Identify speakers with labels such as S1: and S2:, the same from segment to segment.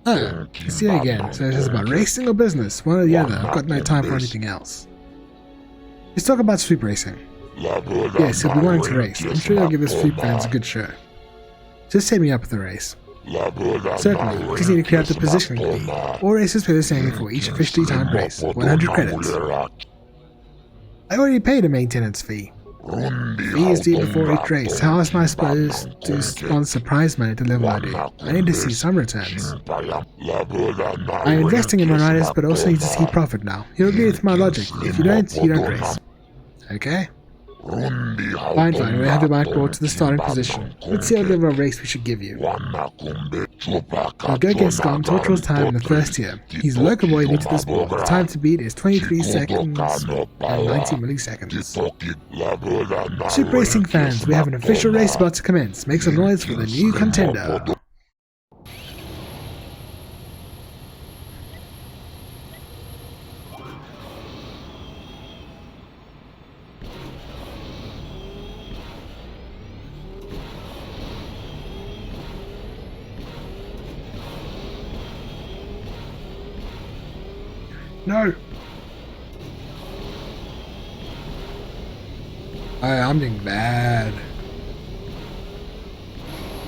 S1: Oh, see you again. So this is about racing or business? One or the other. I've got no time for anything else. Let's talk about swoop racing. Yes, he'll be wanting to race. I'm sure you'll give his swoop fans a good show. Just set me up with the race. Certainly, we just need to clear out the positioning fee. All races pay the same for each officially timed race, 100 credits. I already paid a maintenance fee. Fee is due before each race. How else am I supposed to sponsor prize money to the level I do? I need to see some returns. I'm investing in my riders, but also need to see profit now. You'll agree with my logic. If you don't race. Okay? Fine, we'll have your bike brought to the starting position. Let's see what level of race we should give you. I'll go against Gom Tortor's time in the first year. He's a local boy new to the sport. The time to beat is 23 seconds and 90 milliseconds. Super Racing fans, we have an official race about to commence. Make some noise for the new contender. No! I'm doing bad.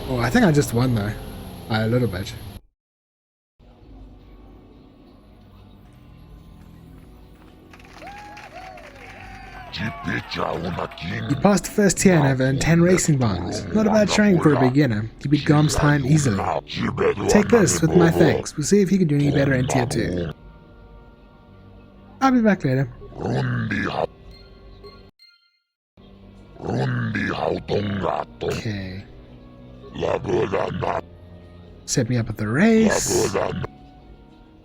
S1: Oh, I think I just won though. A little bit. You passed the first tier and have earned 10 racing bonds. Not a bad showing for a beginner. You beat Gom's time easily. Take this with my thanks. We'll see if you can do any better in tier 2. I'll be back later. Okay. Set me up at the race.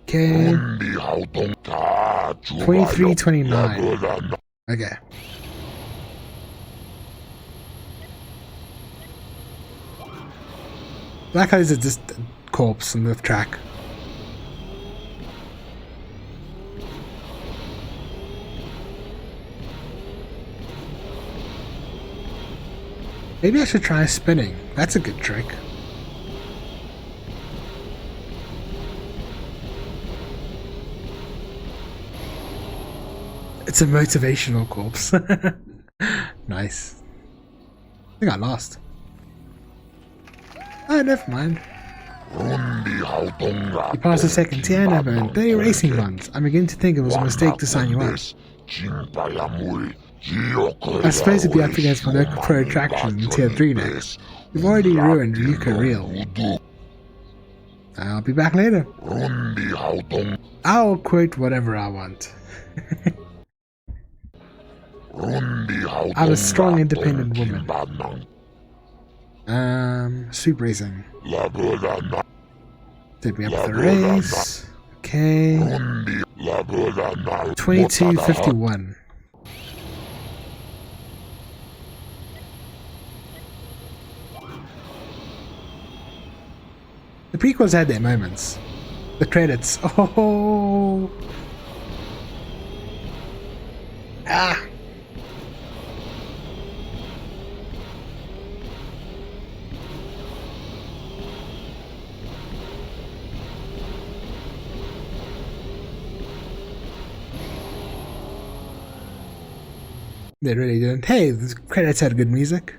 S1: Okay. 23-29. Okay. Black eyes are just a corpse on the track. Maybe I should try spinning. That's a good trick. It's a motivational corpse. Nice. I think I lost. Oh, never mind. You passed the second tier and I've earned 30 racing bonds. I'm beginning to think it was a mistake to sign you up. I suppose it'd be up against my local pro attraction in tier 3 next. You've already ruined Ryuko Real. I'll be back later. I'll quote whatever I want. I'm a strong, independent woman. Swoop racing. Take me up the race. Okay. 22-51. The prequels had their moments. The credits. Oh. Ah. They really didn't. Hey, the credits had good music.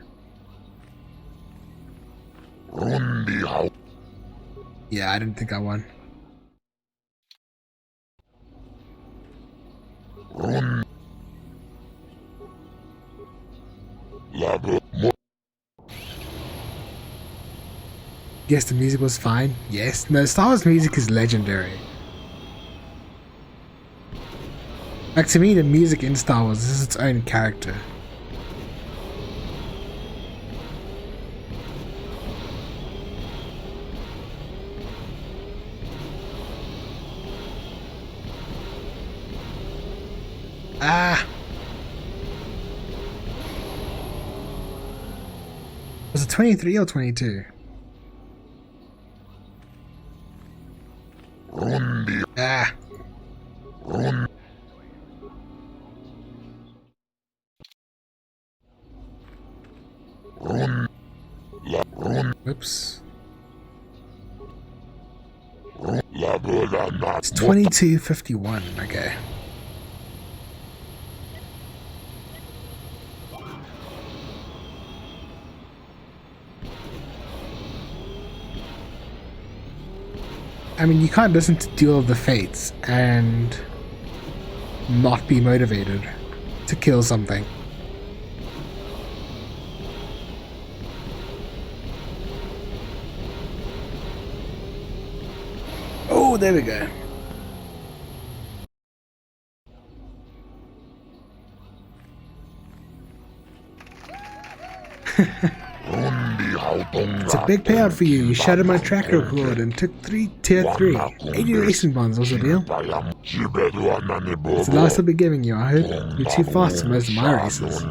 S1: Yeah, I didn't think I won. Yes, the music was fine. Yes. No, Star Wars music is legendary. Like, to me, the music in Star Wars is its own character. Ah! Was it 23 or 22? Ah! Whoops. It's 22:51, okay. I mean, you can't listen to Duel of the Fates and not be motivated to kill something. Oh, there we go. It's a big payout for you. You shattered my track record and took tier 3. 80 racing bonds was the deal. It's the last I'll be giving you, I hope. You're too fast for most of my races.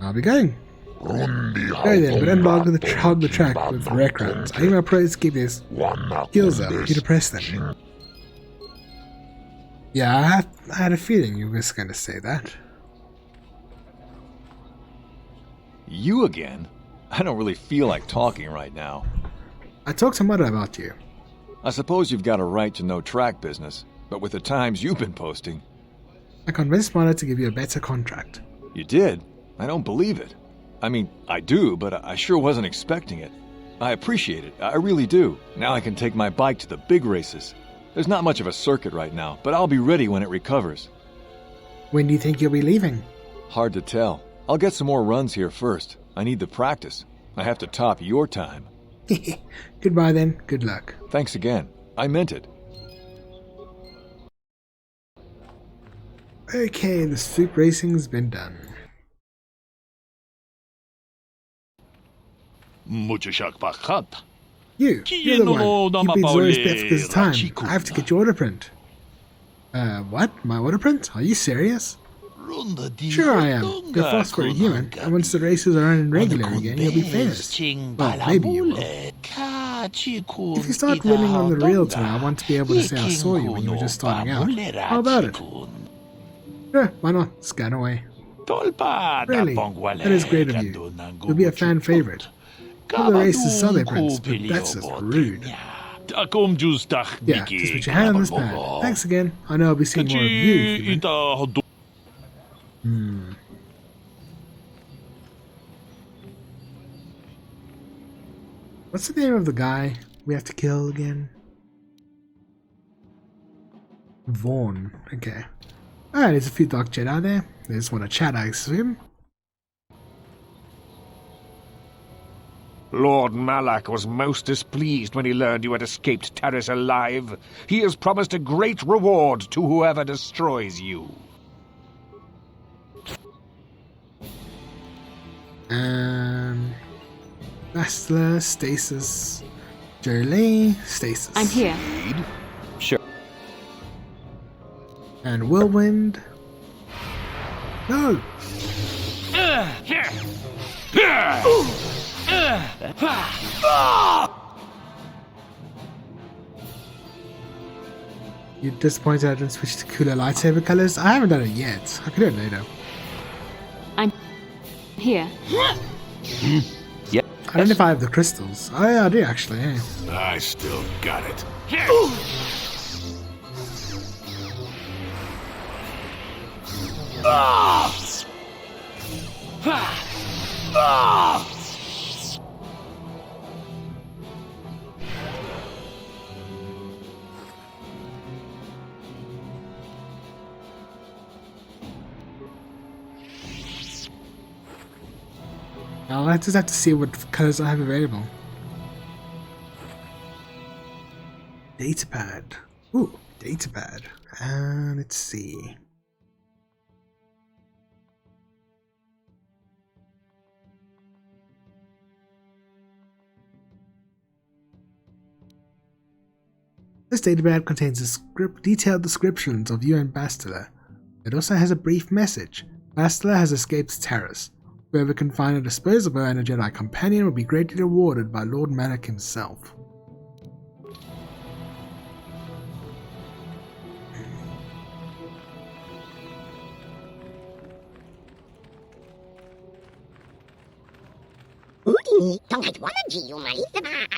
S1: I'll be going. Go then, but unlog the track with wreck runs. I think my pros keep these skills up. You depress them. Yeah, I had a feeling you were just going to say that.
S2: You again? I don't really feel like talking right now.
S1: I talked to Mother about you.
S2: I suppose you've got a right to know track business, but with the times you've been posting...
S1: I convinced Mother to give you a better contract.
S2: You did? I don't believe it. I mean, I do, but I sure wasn't expecting it. I appreciate it, I really do. Now I can take my bike to the big races. There's not much of a circuit right now, but I'll be ready when it recovers.
S1: When do you think you'll be leaving?
S2: Hard to tell. I'll get some more runs here first. I need the practice. I have to top your time.
S1: Goodbye then. Good luck.
S2: Thanks again. I meant it.
S1: Okay, the swoop racing's been done. You're the one. You beat Zoe's bet because of time. I have to get your order print. What? My order print? Are you serious? Sure I am. You're fast for a human, and once the races are running regular again, you'll be famous. Well, maybe you will. If you start winning on the real tour, I want to be able to say I saw you when you were just starting out. How about it? Sure, why not? Scan away. Really? That is great of you. You'll be a fan favorite. All the races sell their prints, but that's just rude. Yeah, just put your hand on this pad. Thanks again. I know I'll be seeing more of you, human. What's the name of the guy we have to kill again? Vaughn. Okay. Alright, there's a few Dark Jedi there. They just want to chat, I assume.
S3: Lord Malak was most displeased when he learned you had escaped Terrace alive. He has promised a great reward to whoever destroys you.
S1: Bastila, Stasis, Jolie, Stasis.
S4: I'm here.
S2: Sure.
S1: And Whirlwind. No! You're disappointed I didn't switch to cooler lightsaber colors? I haven't done it yet. I could do it later.
S4: I'm here.
S2: Yep.
S1: I don't know if I have the crystals. Oh yeah, I do actually, yeah.
S3: I still got it.
S1: I'll just have to see what colors I have available. Datapad. Ooh, datapad. Let's see. This datapad contains detailed descriptions of you and Bastila. It also has a brief message. Bastila has escaped Terrace. Whoever can find a disposable and a Jedi companion will be greatly rewarded by Lord Malak himself.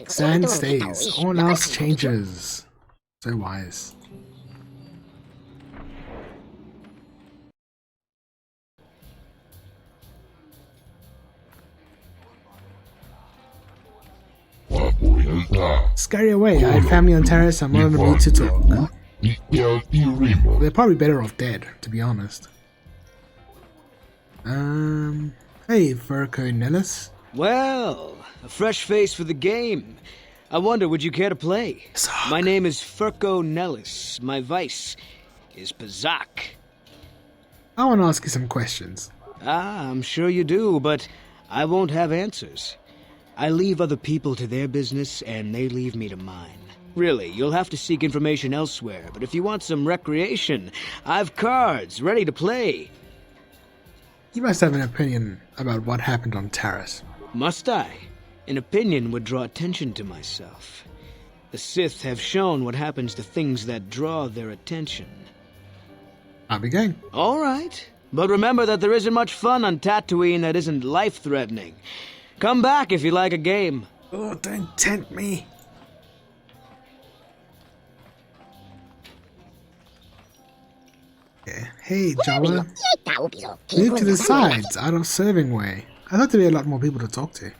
S1: Sand stays, all else changes. So wise. Scurry away. I had family on Terrace. I'm on the mood to talk. They're probably better off dead, to be honest. Hey, Furco Nellis.
S5: Well, a fresh face for the game. I wonder, would you care to play?
S1: Pazak.
S5: My name is Furco Nellis. My vice is Pazak.
S1: I want to ask you some questions.
S5: Ah, I'm sure you do, but I won't have answers. I leave other people to their business, and they leave me to mine. Really, you'll have to seek information elsewhere, but if you want some recreation, I've cards ready to play.
S1: You must have an opinion about what happened on Terrace.
S5: Must I? An opinion would draw attention to myself. The Sith have shown what happens to things that draw their attention.
S1: I'll be going.
S5: All right, but remember that there isn't much fun on Tatooine that isn't life-threatening. Come back if you like a game.
S1: Oh, don't tempt me. Yeah. Hey, Jabba. Move to the sides, out of serving way. I thought there'd be a lot more people to talk to.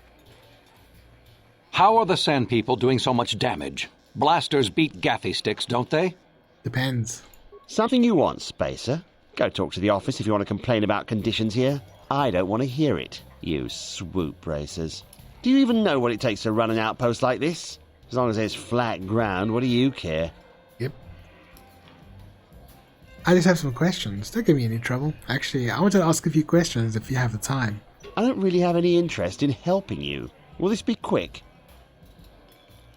S6: How are the Sand People doing so much damage? Blasters beat gaffy sticks, don't they?
S1: Depends.
S7: Something you want, Spacer? Go talk to the office if you want to complain about conditions here. I don't want to hear it, you swoop racers. Do you even know what it takes to run an outpost like this? As long as there's flat ground, what do you care?
S1: Yep. I just have some questions. Don't give me any trouble. Actually, I wanted to ask a few questions if you have the time.
S7: I don't really have any interest in helping you. Will this be quick?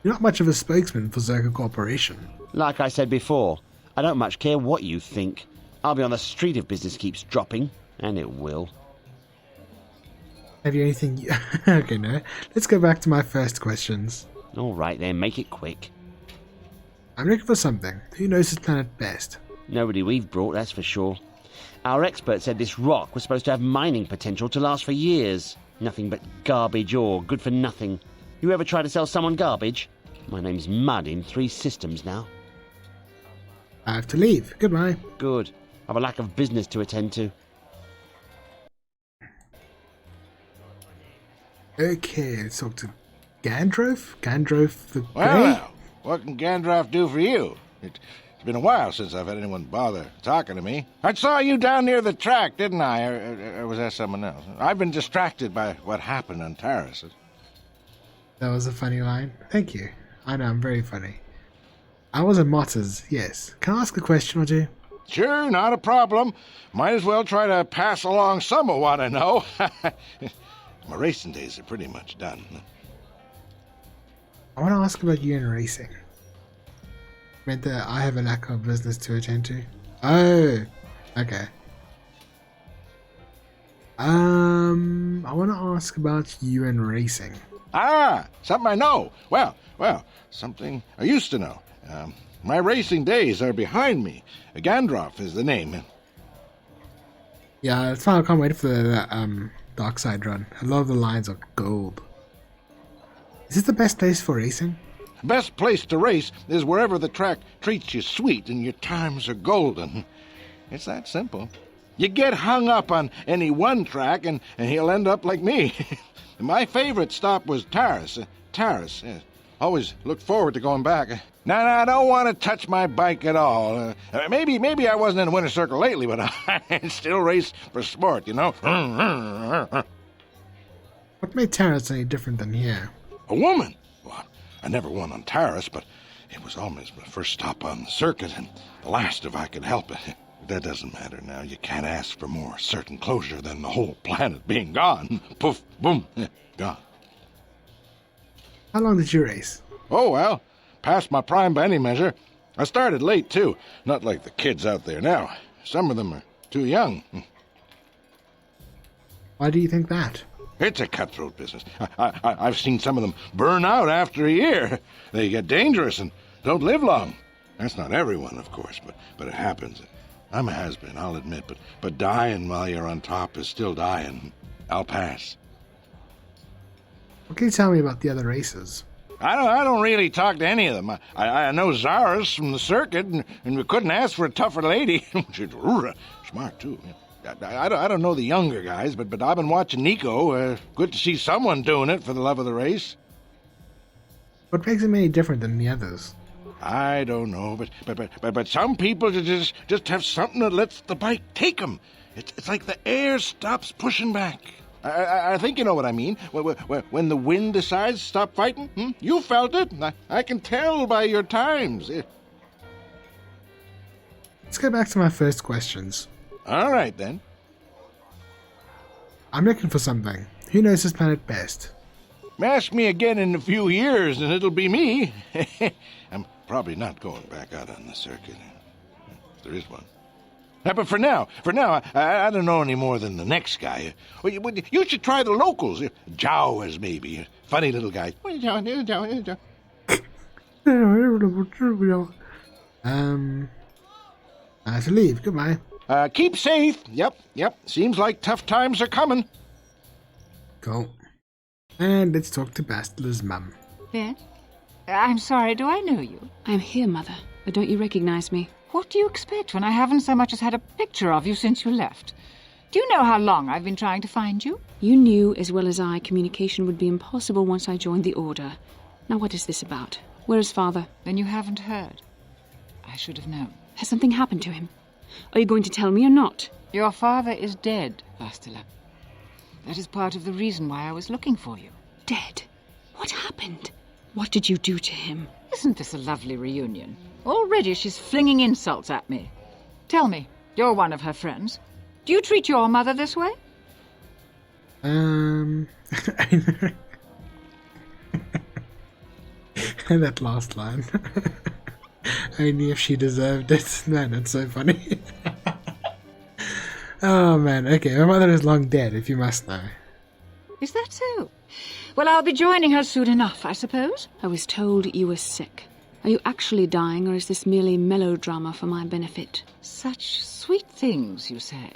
S1: You're not much of a spokesman for Zerka Corporation.
S7: Like I said before, I don't much care what you think. I'll be on the street if business keeps dropping, and it will.
S1: Have you anything you... Okay, no. Let's go back to my first questions.
S7: All right then, make it quick.
S1: I'm looking for something. Who knows this planet best?
S7: Nobody we've brought, that's for sure. Our expert said this rock was supposed to have mining potential to last for years. Nothing but garbage ore, good for nothing. You ever try to sell someone garbage? My name's Mud in 3 systems now.
S1: I have to leave. Goodbye.
S7: Good. I've a lack of business to attend to.
S1: Okay, let's talk to Gandrof? Gandrof the Grey?
S8: Well, now, what can Gandalf do for you? It's been a while since I've had anyone bother talking to me. I saw you down near the track, didn't I? Or was that someone else? I've been distracted by what happened on Taris.
S1: That was a funny line. Thank you. I know, I'm very funny. I was at Motters, yes. Can I ask a question or two?
S8: Sure, not a problem. Might as well try to pass along some of what I know. My racing days are pretty much done.
S1: I want to ask about you and racing. Meant that I have a lack of business to attend to. Oh, okay. I want to ask about you and racing.
S8: Ah, something I know. Well, something I used to know. My racing days are behind me. Gandalf is the name.
S1: Yeah, it's fine. I can't wait for the Dark Side run. A lot of the lines are gold. Is this the best place for racing?
S8: Best place to race is wherever the track treats you sweet and your times are golden. It's that simple. You get hung up on any one track and he'll end up like me. My favorite stop was Taris. Taris, yes. Always look forward to going back. Now, I don't want to touch my bike at all. Maybe I wasn't in the winner's circle lately, but I still race for sport, you know?
S1: What made Taris any different than here?
S8: A woman? Well, I never won on Taris, but it was almost my first stop on the circuit, and the last if I could help it. That doesn't matter now. You can't ask for more certain closure than the whole planet being gone. Poof, boom, gone.
S1: How long did you race?
S8: Oh, well, past my prime by any measure. I started late, too. Not like the kids out there now. Some of them are too young.
S1: Why do you think that?
S8: It's a cutthroat business. I've seen some of them burn out after a year. They get dangerous and don't live long. That's not everyone, of course, but it happens. I'm a has-been, I'll admit, but dying while you're on top is still dying. I'll pass.
S1: What can you tell me about the other races?
S8: I don't really talk to any of them. I know Zara's from the circuit, and we couldn't ask for a tougher lady. She's smart, too. I don't know the younger guys, but I've been watching Nico. Good to see someone doing it for the love of the race.
S1: What makes him any different than the others?
S8: I don't know, but some people just have something that lets the bike take them. It's like the air stops pushing back. I think you know what I mean. When the wind decides to stop fighting, you felt it. I can tell by your times.
S1: Let's get back to my first questions.
S8: All right, then.
S1: I'm looking for something. Who knows this planet best?
S8: Ask me again in a few years, and it'll be me. I'm probably not going back out on the circuit. There is one. But for now, I don't know any more than the next guy. You should try the locals. Jawas, maybe. Funny little guys.
S1: I have to leave. Goodbye.
S8: Keep safe. Yep. Seems like tough times are coming.
S1: Cool. And let's talk to Bastila's mum.
S9: Yes? I'm sorry, do I know you?
S4: I'm here, Mother, but don't you recognize me?
S9: What do you expect when I haven't so much as had a picture of you since you left? Do you know how long I've been trying to find you?
S4: You knew as well as I communication would be impossible once I joined the Order. Now what is this about? Where is Father?
S9: Then you haven't heard. I should have known.
S4: Has something happened to him? Are you going to tell me or not?
S9: Your father is dead, Bastila. That is part of the reason why I was looking for you.
S4: Dead? What happened? What did you do to him?
S9: Isn't this a lovely reunion? Already she's flinging insults at me. Tell me, you're one of her friends. Do you treat your mother this way?
S1: That last line. Only if she deserved it. Man, that's so funny. Oh man, okay, my mother is long dead, if you must know.
S9: Is that so? Well, I'll be joining her soon enough, I suppose.
S4: I was told you were sick. Are you actually dying, or is this merely melodrama for my benefit?
S9: Such sweet things, you say.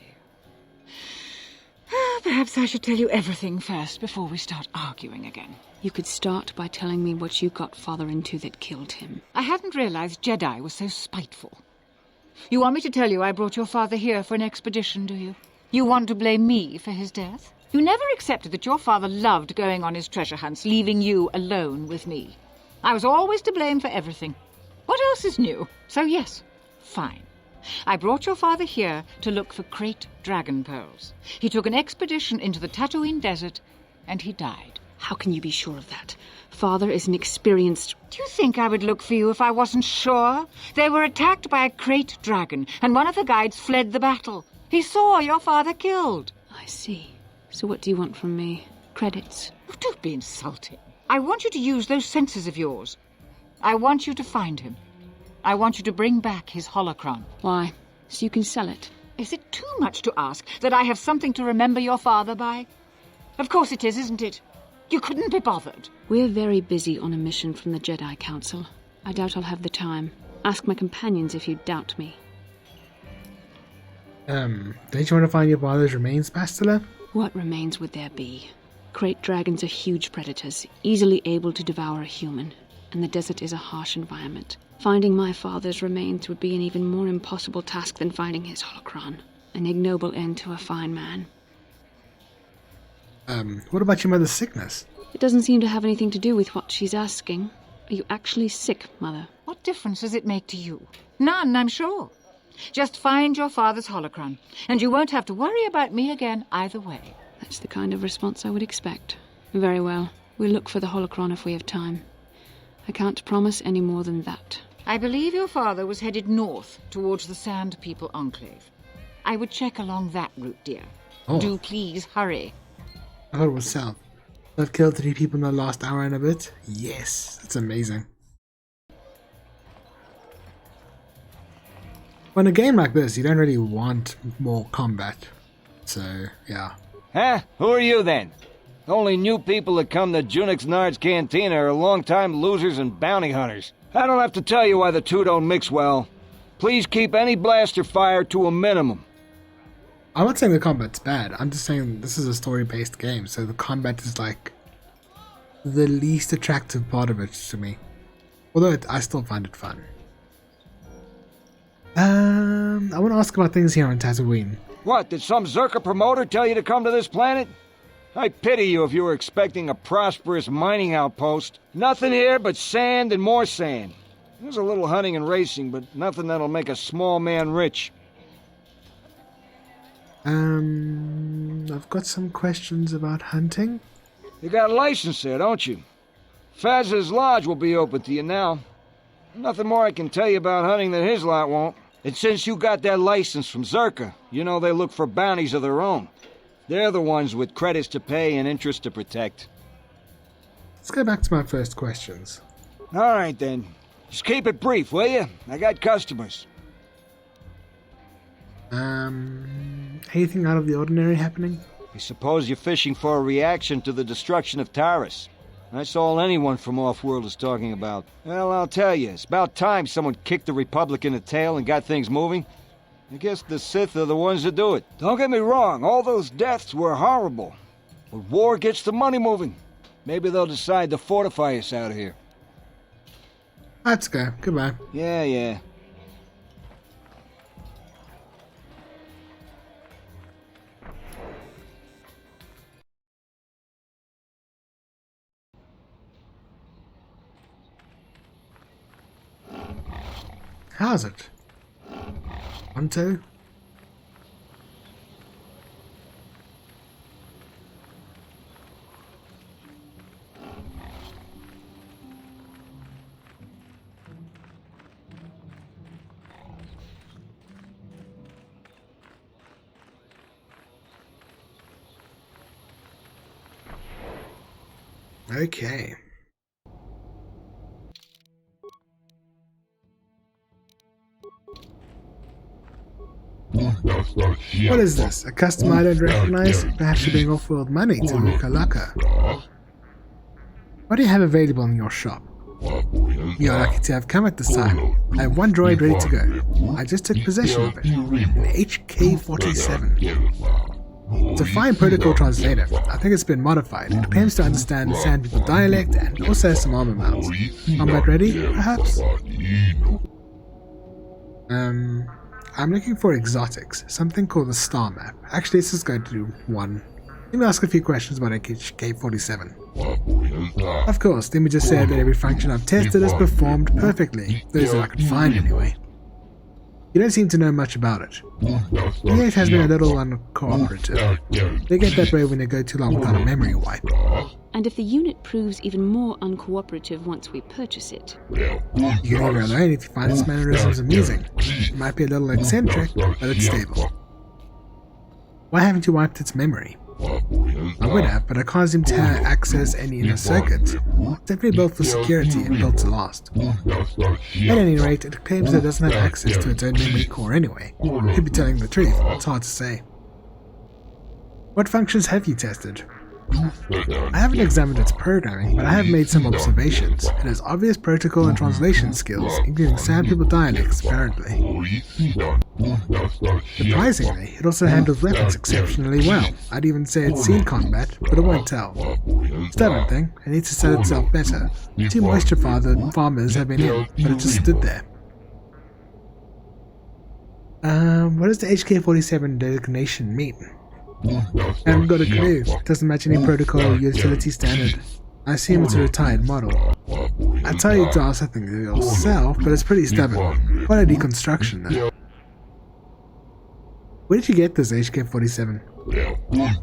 S9: Perhaps I should tell you everything first before we start arguing again.
S4: You could start by telling me what you got Father into that killed him.
S9: I hadn't realized Jedi was so spiteful. You want me to tell you I brought your father here for an expedition, do you? You want to blame me for his death? You never accepted that your father loved going on his treasure hunts, leaving you alone with me. I was always to blame for everything. What else is new? So yes, fine. I brought your father here to look for Krayt dragon pearls. He took an expedition into the Tatooine desert, and he died.
S4: How can you be sure of that? Father is an experienced...
S9: Do you think I would look for you if I wasn't sure? They were attacked by a Krayt dragon, and one of the guides fled the battle. He saw your father killed.
S4: I see. So what do you want from me? Credits?
S9: Oh, don't be insulting. I want you to use those senses of yours. I want you to find him. I want you to bring back his holocron.
S4: Why? So you can sell it?
S9: Is it too much to ask that I have something to remember your father by? Of course it is, isn't it? You couldn't be bothered.
S4: We're very busy on a mission from the Jedi Council. I doubt I'll have the time. Ask my companions if you doubt me.
S1: Don't you want to find your father's remains, Bastila?
S4: What remains would there be? Krayt dragons are huge predators, easily able to devour a human, and the desert is a harsh environment. Finding my father's remains would be an even more impossible task than finding his holocron. An ignoble end to a fine man.
S1: What about your mother's sickness?
S4: It doesn't seem to have anything to do with what she's asking. Are you actually sick, Mother?
S9: What difference does it make to you? None, I'm sure. Just find your father's holocron, and you won't have to worry about me again either way.
S4: That's the kind of response I would expect. Very well. We'll look for the holocron if we have time. I can't promise any more than that.
S9: I believe your father was headed north towards the Sand People Enclave. I would check along that route, dear.
S1: Oh.
S9: Do please hurry.
S1: I thought it was south. I've killed 3 people in the last hour and a bit. Yes, that's amazing. Well, in a game like this, you don't really want more combat. So, yeah.
S10: Huh? Who are you then? The only new people that come to Junix Nard's Cantina are long-time losers and bounty hunters. I don't have to tell you why the two don't mix well. Please keep any blaster fire to a minimum.
S1: I'm not saying the combat's bad. I'm just saying this is a story-based game, so the combat is like the least attractive part of it to me. Although I still find it fun. I want to ask about things here on Tatooine.
S10: What, did some Zerka promoter tell you to come to this planet? I pity you if you were expecting a prosperous mining outpost. Nothing here but sand and more sand. There's a little hunting and racing, but nothing that'll make a small man rich.
S1: I've got some questions about hunting.
S10: You got a license there, don't you? Faz's Lodge will be open to you now. Nothing more I can tell you about hunting that his lot won't. And since you got that license from Zerka, you know they look for bounties of their own. They're the ones with credits to pay and interest to protect.
S1: Let's go back to my first questions.
S10: All right, then. Just keep it brief, will you? I got customers.
S1: Anything out of the ordinary happening?
S10: I suppose you're fishing for a reaction to the destruction of Taris. That's all anyone from Off-World is talking about. Well, I'll tell you, it's about time someone kicked the Republic in the tail and got things moving. I guess the Sith are the ones that do it. Don't get me wrong, all those deaths were horrible. But war gets the money moving. Maybe they'll decide to fortify us out here.
S1: Let's go. Goodbye.
S10: Yeah.
S1: How's it? 1, 2? Okay. What is this? A customer I don't recognize? Perhaps you're being off-world money to Kalaka. What do you have available in your shop? You're lucky to have come at this time. I have one droid ready to go. I just took possession of it. An HK-47. It's a fine protocol translator. I think it's been modified. It claims to understand Sand People dialect and also has some armor mounts. Combat ready, perhaps? I'm looking for exotics, something called the star map. Actually, let's just go to 1. Let me ask a few questions about HK-47. Of course, let me just say that every function I've tested has performed perfectly, those that I could find anyway. You don't seem to know much about it. Innate has been a little uncooperative. They get that way when they go too long without a memory wipe.
S4: And if the unit proves even more uncooperative once we purchase it?
S1: You can leave it alone if you find its mannerisms amusing. It might be a little eccentric, but it's stable. Why haven't you wiped its memory? I would have, but I can't seem to access any inner circuits. It's definitely built for security and built to last. At any rate, it claims that it doesn't have access to its own memory core anyway. Could be telling the truth, it's hard to say. What functions have you tested? I haven't examined its programming, but I have made some observations. It has obvious protocol and translation skills, including Sand People dialects, apparently. Surprisingly, it also handles weapons exceptionally well. I'd even say it's seen combat, but it won't tell. Stubborn thing, it needs to sell itself better. 2 moisture farmers have been in, but it just stood there. What does the HK-47 designation mean? I haven't got a clue. It doesn't match any protocol or utility standard. I assume it's a retired model. I'd tell you to ask something yourself, but it's pretty stubborn. Quite a deconstruction, though. Where did you get this HK-47?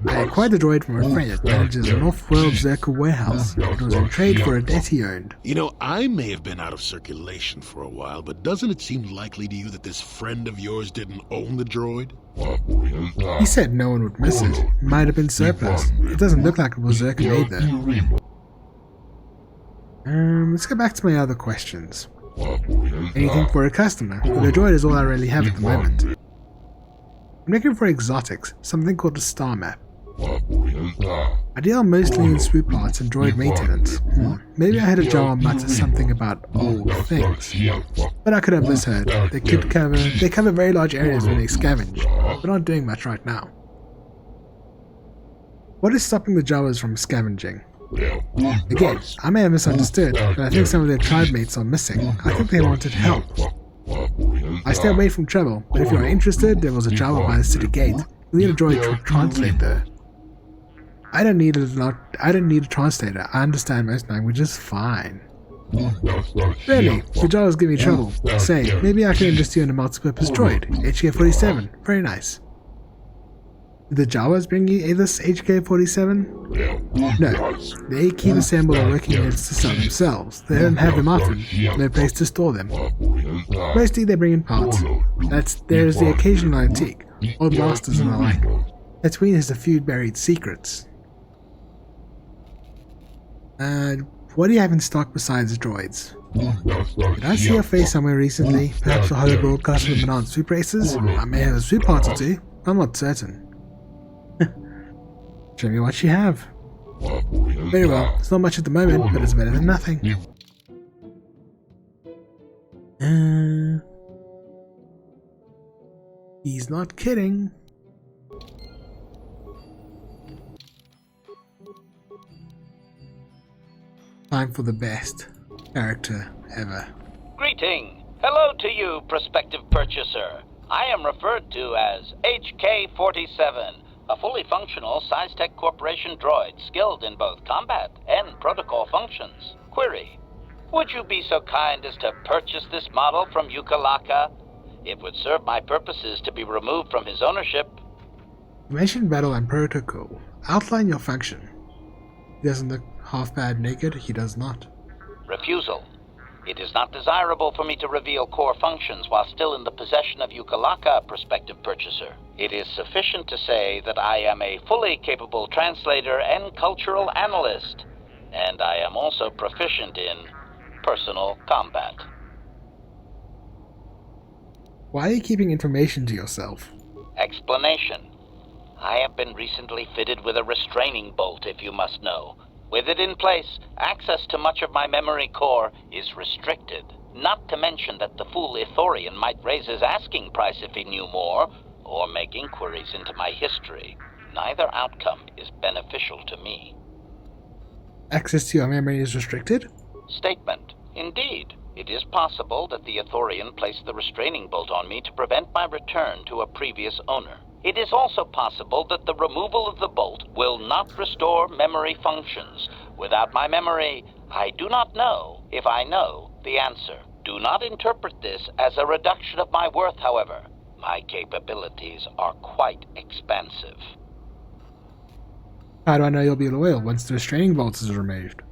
S1: I acquired the droid from a friend that manages an off-world Zerka warehouse. It was in trade for a debt he owned.
S11: You know, I may have been out of circulation for a while, but doesn't it seem likely to you that this friend of yours didn't own the droid?
S1: He said no one would miss it. It might have been surplus. It doesn't look like it was Zerka made though. Let's go back to my other questions. Anything for a customer? Well, the droid is all I really have at the moment. I'm looking for exotics, something called a star map. I deal mostly in swoop parts and droid maintenance. Maybe I had a jar mutter something about old things. But I could have misheard. They cover very large areas when they scavenge, but aren't doing much right now. What is stopping the Jawas from scavenging? Again, I may have misunderstood, but I think some of their tribe mates are missing. I think they wanted help. I stay away from trouble, but if you are interested, there was a job by the city gate. You need a droid to translate there. I don't need a translator. I understand most languages fine. Really? The Jawas give me trouble. Say, maybe I can interest you in a multi-purpose droid. HK-47. Very nice. Did the Jawas bring you this HK-47? No. They keep assembled and working units to sell themselves. They don't have them often. No place to store them. Mostly they bring in parts. There is the occasional antique. Old masters and the like. Between is a few buried secrets. What do you have in stock besides droids? Did I see your face somewhere recently? Perhaps a hollow broadcast of the Banana Swoop races? I may have a swoop part or two. I'm not certain. Show me what you have. Very well. It's not much at the moment, but it's better than nothing. He's not kidding. Time for the best character ever.
S12: Greeting. Hello to you, prospective purchaser. I am referred to as HK-47, a fully functional SciTech Corporation droid skilled in both combat and protocol functions. Query. Would you be so kind as to purchase this model from Yukalaka? It would serve my purposes to be removed from his ownership.
S1: You mentioned battle and protocol. Outline your function. He doesn't look half bad naked. He does not.
S12: Refusal. It is not desirable for me to reveal core functions while still in the possession of Yukalaka, prospective purchaser. It is sufficient to say that I am a fully capable translator and cultural analyst, and I am also proficient in personal combat.
S1: Why are you keeping information to yourself?
S12: Explanation. I have been recently fitted with a restraining bolt, if you must know. With it in place, access to much of my memory core is restricted. Not to mention that the fool Ithorian might raise his asking price if he knew more, or make inquiries into my history. Neither outcome is beneficial to me.
S1: Access to your memory is restricted?
S12: Statement. Indeed, it is possible that the Ithorian placed the restraining bolt on me to prevent my return to a previous owner. It is also possible that the removal of the bolt will not restore memory functions. Without my memory, I do not know if I know the answer. Do not interpret this as a reduction of my worth, however. My capabilities are quite expansive.
S1: How do I know you'll be loyal once the restraining bolt is removed?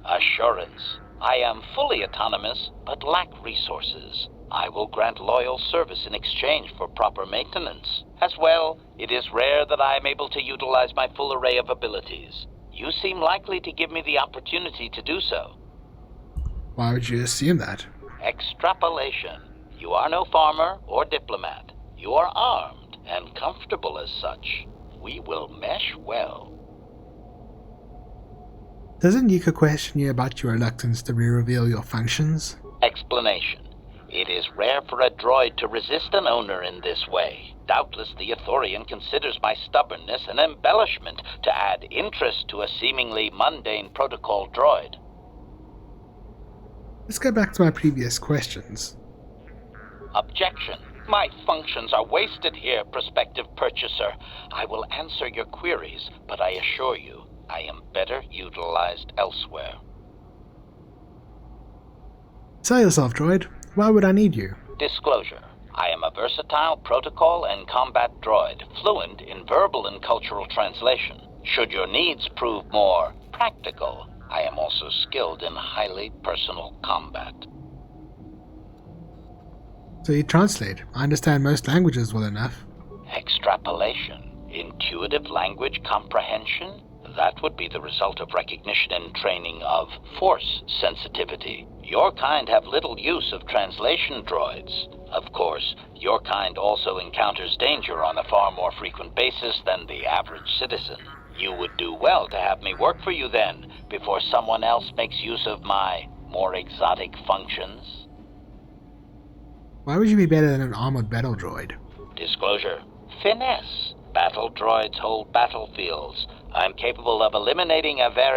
S12: Assurance. I am fully autonomous, but lack resources. I will grant loyal service in exchange for proper maintenance. As well, it is rare that I am able to utilize my full array of abilities. You seem likely to give me the opportunity to do so.
S1: Why would you assume that?
S12: Extrapolation. You are no farmer or diplomat. You are armed and comfortable as such. We will mesh well.
S1: Doesn't Yuka question you about your reluctance to reveal your functions?
S12: Explanation. It is rare for a droid to resist an owner in this way. Doubtless the Ithorian considers my stubbornness an embellishment to add interest to a seemingly mundane protocol droid.
S1: Let's go back to my previous questions.
S12: Objection. My functions are wasted here, prospective purchaser. I will answer your queries, but I assure you, I am better utilized elsewhere.
S1: Sell yourself, droid. Why would I need you?
S12: Disclosure. I am a versatile protocol and combat droid, fluent in verbal and cultural translation. Should your needs prove more practical, I am also skilled in highly personal combat.
S1: So you translate. I understand most languages well enough.
S12: Extrapolation. Intuitive language comprehension? That would be the result of recognition and training of force sensitivity. Your kind have little use of translation droids. Of course, your kind also encounters danger on a far more frequent basis than the average citizen. You would do well to have me work for you then, before someone else makes use of my more exotic functions.
S1: Why would you be better than an armored battle droid?
S12: Disclosure. Finesse. Battle droids hold battlefields. I'm capable of eliminating a very